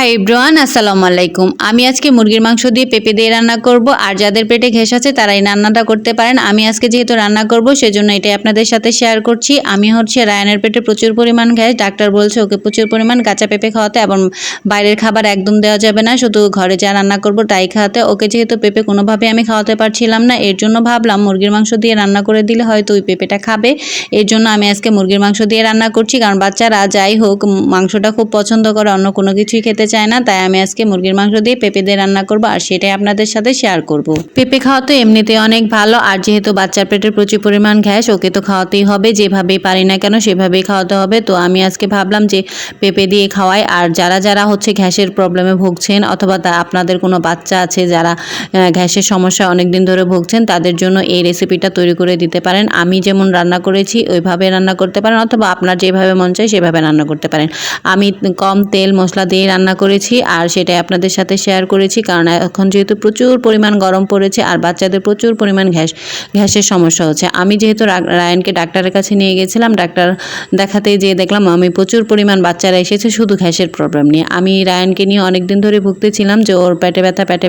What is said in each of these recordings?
Hi everyone, আসসালামু আলাইকুম। আমি আজকে মুরগির মাংস দিয়ে পেঁপে দিয়ে রান্না করব। আর যাদের পেটে গ্যাস আছে তারা এই রান্নাটা করতে পারেন। আমি আজকে যেহেতু রান্না করব সেজন্য এটাই আপনাদের সাথে শেয়ার করছি। আমি রায়ানের পেটে প্রচুর পরিমাণ গ্যাস। ডাক্তার বলছে ওকে প্রচুর পরিমাণ কাঁচা পেঁপে খাওয়াতে এবং বাইরের খাবার একদম দেওয়া যাবে না, শুধু ঘরে যা রান্না করব তাই খাওয়াতে। ওকে যেহেতু পেঁপে কোনোভাবে আমি খাওয়াতে পারছিলাম না, এর জন্য ভাবলাম মুরগির মাংস দিয়ে রান্না করে দিলে হয়তো ওই পেঁপেটা খাবে। এর জন্য আমি আজকে মুরগির মাংস দিয়ে রান্না করছি, কারণ বাচ্চারা যাই হোক মাংসটা খুব পছন্দ করে, অন্য কোনো কিছুই খেতে চায় না। তাই আমি আজকে মুরগির মাংস দিয়ে পেঁপে দিয়ে রান্না করব, আর সেটাই আপনাদের সাথে শেয়ার করব। পেঁপে খাওয়া তো এমনিতে অনেক ভালো, আর যেহেতু বাচ্চার পেটের প্রচুর পরিমাণ গ্যাস, ওকে তো খাওয়াতেই হবে, যেভাবেই পারি না কেন সেভাবেই খাওয়াতে হবে। তো আমি আজকে ভাবলাম যে পেঁপে দিয়ে খাওয়াই। আর যারা যারা গ্যাসের প্রবলেমে ভুগছেন, অথবা আপনাদের কোনো বাচ্চা আছে যারা গ্যাসের সমস্যা অনেক দিন ধরে ভুগছেন, তাদের জন্য এই রেসিপিটা তৈরি করে দিতে পারেন। আমি যেমন রান্না করেছি ওইভাবে রান্না করতে পারেন, অথবা আপনার যেভাবে মন চায় সেভাবে রান্না করতে পারেন। আমি কম তেল মশলা দিয়ে রান্না করেছি, আর সেটাই আপনাদের সাথে শেয়ার করেছি, কারণ এখন যেহেতু প্রচুর পরিমাণ গরম পড়েছে আর বাচ্চাদের প্রচুর পরিমাণ গ্যাসের সমস্যা হচ্ছে। আমি যেহেতু রায়ানকে ডাক্তারের কাছে নিয়ে গেছিলাম, ডাক্তার দেখাতে যেয়ে দেখলাম আমি প্রচুর পরিমাণ বাচ্চারা এসেছে শুধু গ্যাসের প্রবলেম নিয়ে। আমি রায়ানকে নিয়ে অনেক দিন ধরে ভুগতেছিলাম যে ওর পেটে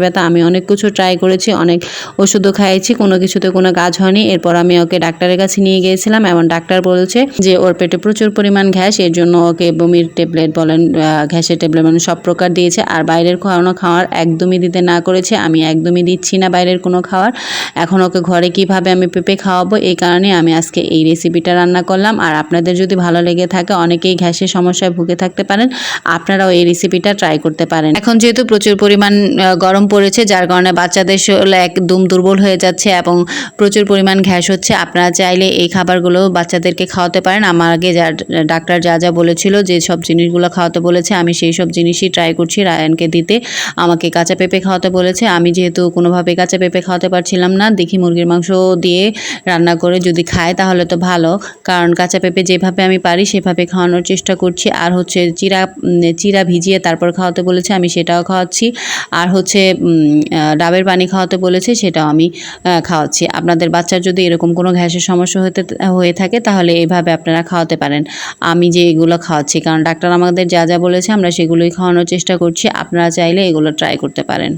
ব্যথা। আমি অনেক কিছু ট্রাই করেছি, অনেক ওষুধও খাইয়েছি, কোনো কিছুতে কোনো কাজ হয়নি। এরপর আমি ওকে ডাক্তারের কাছে নিয়ে গিয়েছিলাম এবং ডাক্তার বলছে যে ওর পেটে প্রচুর পরিমাণ গ্যাস, এর জন্য ওকে বমির ট্যাবলেট বলেন, গ্যাসের ট্যাবলেট মানে সব প্রকার দিয়েছে। আর বাইরের খাওয়ার একদমই দিতে না করেছে। আমি একদমই দিচ্ছি না বাইরের কোনো খাবার। এখন ওকে ঘরে কিভাবে আমি পেঁপে খাওয়াবো, এই কারণে আমি আজকে এই রেসিপিটা রান্না করলাম। আর আপনাদের যদি ভালো লেগে থাকে, অনেকেই গ্যাসের সমস্যায় ভুগে থাকতে পারেন, আপনারাও এই রেসিপিটা ট্রাই করতে পারেন। এখন যেহেতু প্রচুর পরিমাণ গরম পড়েছে, যার কারণে বাচ্চাদের শরীরে একদম দুর্বল হয়ে যাচ্ছে এবং প্রচুর পরিমাণ গ্যাস হচ্ছে। আপনারা চাইলে এই খাবারগুলো বাচ্চাদেরকে খাওয়াতে পারেন। আমার আগে ডাক্তার যা বলেছিল, যে সব জিনিসগুলো খাওয়াতে বলেছে, আমি সেই সব জিনিসই ট্রাই করছি রায়ানকে দিতে। আমাকে কাঁচা পেঁপে খাওয়াতে বলেছে, আমি যেহেতু কোনোভাবে কাঁচা পেঁপে খাওয়াতে পারছিলাম না, দেখি মুরগির মাংস দিয়ে রান্না করে যদি খায় তাহলে তো ভালো, কারণ কাঁচা পেঁপে যেভাবে আমি পারি সেভাবে খাওয়ানোর চেষ্টা করছি। আর চিরা ভিজিয়ে তারপর খাওয়াতে বলেছে, আমি সেটাও খাওয়াচ্ছি। আর ডাবের পানি খাওয়াতে বলেছে, সেটাও আমি খাওয়াচ্ছি। আপনাদের বাচ্চার যদি এরকম কোনো গ্যাসের সমস্যা হয়ে থাকে তাহলে এইভাবে আপনারা খাওয়াতে পারেন। আমি যে এগুলো খাওয়াচ্ছি, কারণ ডাক্তার আমাদের যা বলেছে আমরা সেগুলোই খাওয়ানোর চেষ্টা করছি। আপনারা চাইলে এগুলো ট্রাই করতে পারেন।